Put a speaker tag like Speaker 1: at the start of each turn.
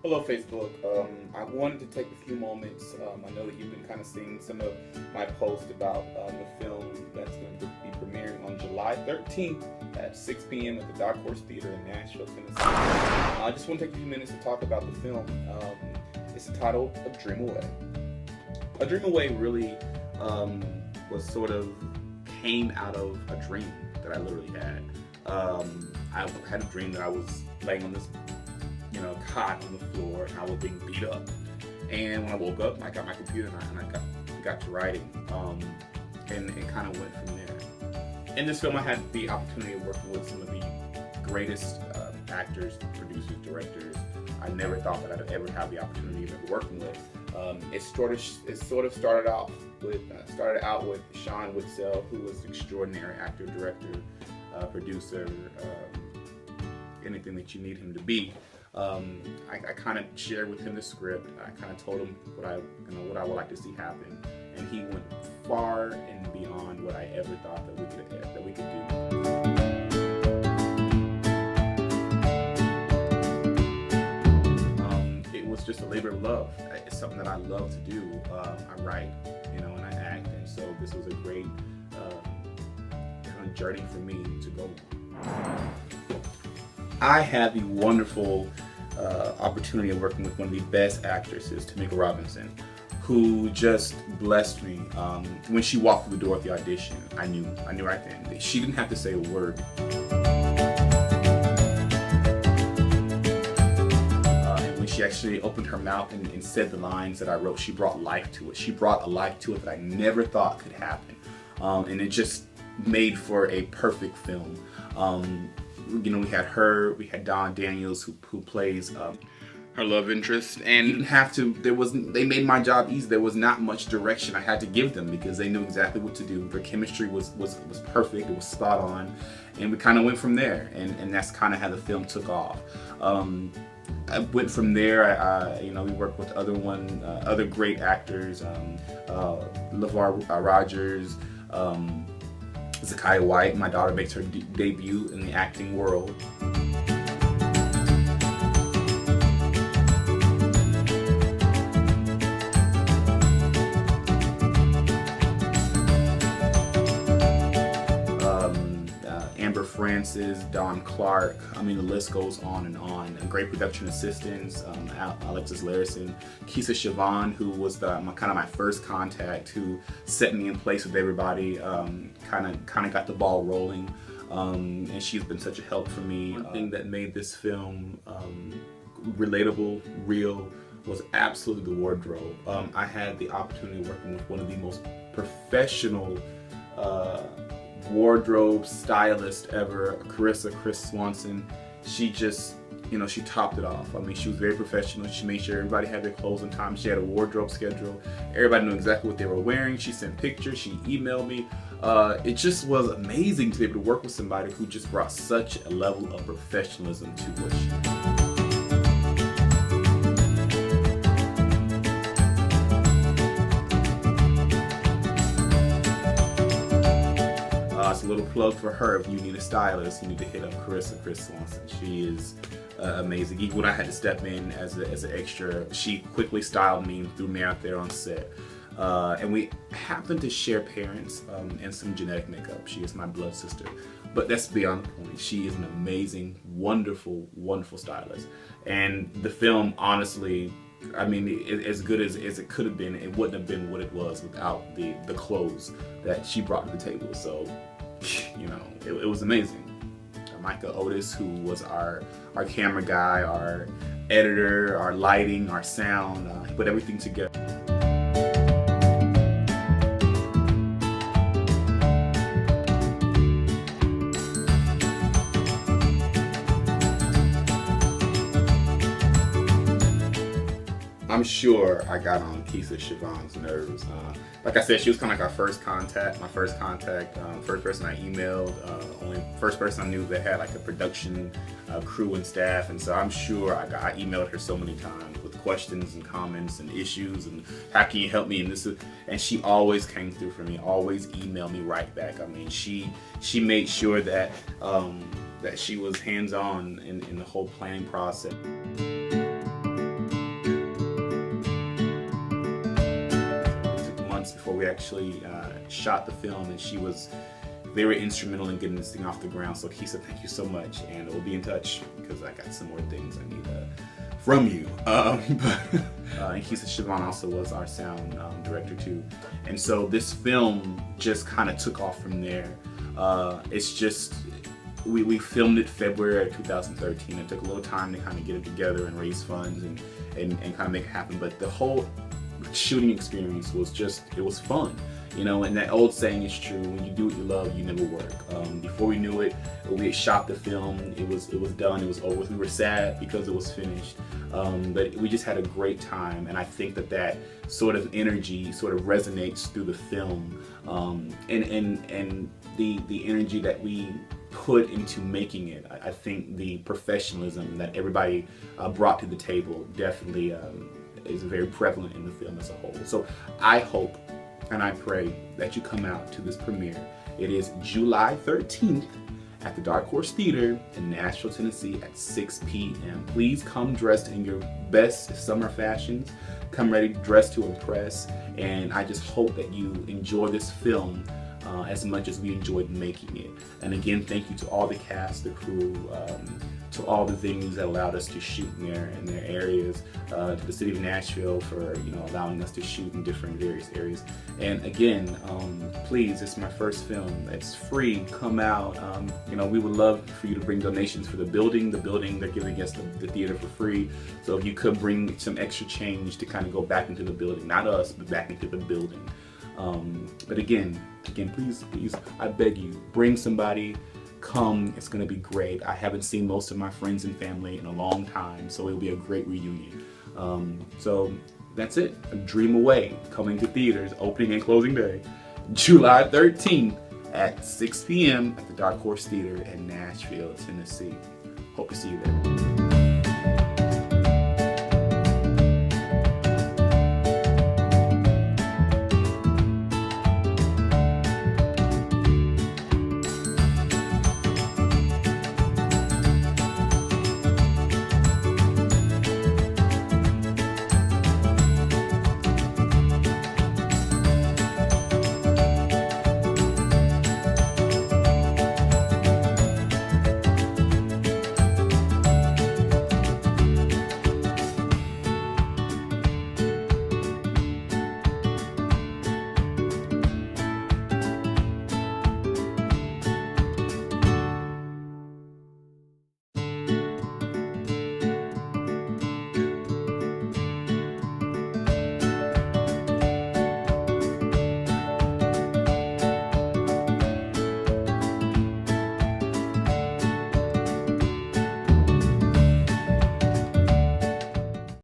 Speaker 1: Hello, Facebook. I wanted to take a few moments. I know that you've been kind of seeing some of my posts about the film that's going to be premiering on July 13th at 6 p.m. at the Dark Horse Theater in Nashville, Tennessee. I just want to take a few minutes to talk about the film. It's entitled A Dream Away. A Dream Away really was sort of came out of a dream that I literally had. I had a dream that I was laying on this cot on the floor, and I was being beat up. And when I woke up, I got my computer and I got to writing, and it kind of went from there. In this film, I had the opportunity of working with some of the greatest actors, producers, directors. I never thought that I'd ever have the opportunity of working with. It sort of started out with Sean Witzel, who was an extraordinary actor, director, producer, anything that you need him to be. I kind of shared with him the script. I kind of told him what I would like to see happen, and he went far and beyond what I ever thought that we could do. It was just a labor of love. It's something that I love to do. I write, and I act, and so this was a great kind of journey for me to go on. I had the wonderful opportunity of working with one of the best actresses, Tamika Robinson, who just blessed me. When she walked through the door at the audition, I knew right then that she didn't have to say a word. And when she actually opened her mouth and said the lines that I wrote, she brought life to it. She brought a life to it that I never thought could happen. And it just made for a perfect film. We had her, we had Dawn Daniels who plays her love interest, and you didn't have to, they made my job easy. There was not much direction I had to give them because they knew exactly what to do. Their chemistry was perfect, it was spot on, and we kind of went from there, and that's kind of how the film took off. I went from there. We worked with other great actors, LeVar Rogers, Zakiya White. My daughter makes her debut in the acting world. Amber Francis, Don Clark, the list goes on and on. Great production assistants, Alexis Larison, Keisha Siobhan, who was my first contact, who set me in place with everybody, kind of got the ball rolling, and she's been such a help for me. One thing that made this film relatable, real, was absolutely the wardrobe. I had the opportunity of working with one of the most professional wardrobe stylist ever, Chris Swanson. She just, she topped it off. She was very professional. She made sure everybody had their clothes on time. She had a wardrobe schedule. Everybody knew exactly what they were wearing. She sent pictures. She emailed me. It just was amazing to be able to work with somebody who just brought such a level of professionalism to what she did. It's a little plug for her. If you need a stylist, you need to hit up Chris Swanson. She is amazing. Even when I had to step in as an extra, she quickly styled me and threw me out there on set. And we happen to share parents and some genetic makeup. She is my blood sister. But that's beyond the point. She is an amazing, wonderful, wonderful stylist. And the film, honestly, as good as it could have been, it wouldn't have been what it was without the clothes that she brought to the table. So, it was amazing. Micah Otis, who was our camera guy, our editor, our lighting, our sound, he put everything together. I'm sure I got on Keisha Siobhan's nerves. Like I said, she was kind of like our first contact, first person I emailed, only first person I knew that had like a production crew and staff, and so I'm sure I emailed her so many times with questions and comments and issues and how can you help me, and she always came through for me, always emailed me right back. She made sure that that she was hands-on in the whole planning process.
Speaker 2: before we actually shot the film, and she was very instrumental in getting this thing off the ground. So Keisha, thank you so much, and we'll be in touch because I got some more things I need from you. And Keisha Siobhan also was our sound director too. And so this film just kind of took off from there. It's just, we filmed it February of 2013. It took a little time to kind of get it together and raise funds and kind of make it happen. But the whole shooting experience was just, it was fun. You know, and that old saying is true: when you do what you love, you never work. Before we knew it, we had shot the film. It was done. It was over. We were sad because it was finished, but we just had a great time. And I think that sort of energy sort of resonates through the film, and the energy that we put into making it. I think the professionalism that everybody brought to the table definitely is very prevalent in the film as a whole. So I hope and I pray that you come out to this premiere. It is July 13th at the Dark Horse Theater in Nashville, Tennessee at 6 p.m. Please come dressed in your best summer fashions. Come ready, dressed to impress. And I just hope that you enjoy this film as much as we enjoyed making it. And again, thank you to all the cast, the crew, to all the venues that allowed us to shoot in their areas, to the city of Nashville for allowing us to shoot in different various areas. And again, please, it's my first film. It's free. Come out. We would love for you to bring donations for the building. The building, they're giving us the theater for free. So if you could bring some extra change to kind of go back into the building, not us, but back into the building. But again, please, I beg you, bring somebody. Come, it's going to be great. I haven't seen most of my friends and family in a long time, so it'll be a great reunion. So that's it. A Dream Away, coming to theaters, opening and closing day, July 13th at 6 p.m. at the Dark Horse Theater in Nashville, Tennessee. Hope to see you there.